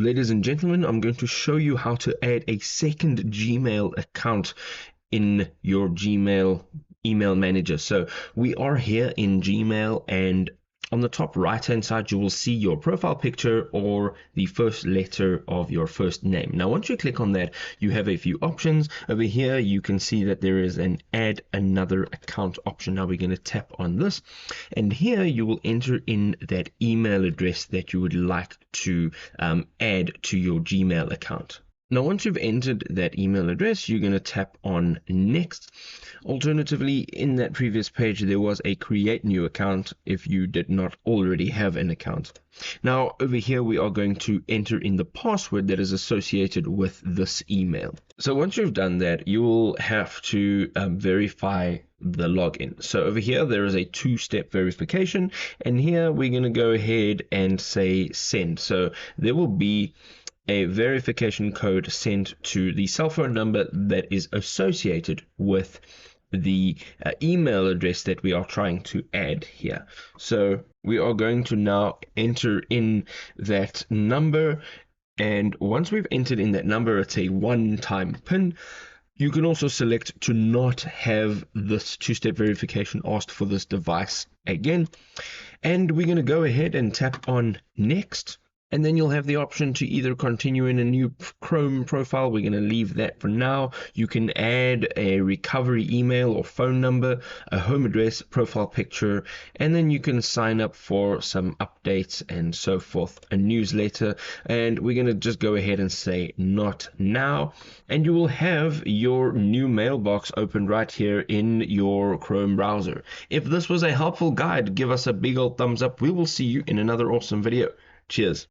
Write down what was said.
Ladies and gentlemen, I'm going to show you how to add a second Gmail account in your Gmail email manager. So we are here in Gmail, and on the top right hand side you will see your profile picture or the first letter of your first name. Now once you click on that, you have a few options. Over here you can see that there is an add another account option. Now we're going to tap on this, and here you will enter in that email address that you would like to add to your Gmail account. Now, once you've entered that email address, you're going to tap on next. Alternatively, in that previous page, there was a create new account if you did not already have an account. Now, over here, we are going to enter in the password that is associated with this email. So once you've done that, you will have to verify the login. So over here, there is a two-step verification, and here we're going to go ahead and say send. So there will be a verification code sent to the cell phone number that is associated with the email address that we are trying to add here. So we are going to now enter in that number, and once we've entered in that number, it's a one-time PIN. You can also select to not have this two-step verification asked for this device again, and we're going to go ahead and tap on next. And then you'll have the option to either continue in a new Chrome profile. We're going to leave that for now. You can add a recovery email or phone number, a home address, profile picture, and then you can sign up for some updates and so forth, a newsletter. And we're going to just go ahead and say not now. And you will have your new mailbox opened right here in your Chrome browser. If this was a helpful guide, give us a big old thumbs up. We will see you in another awesome video. Cheers.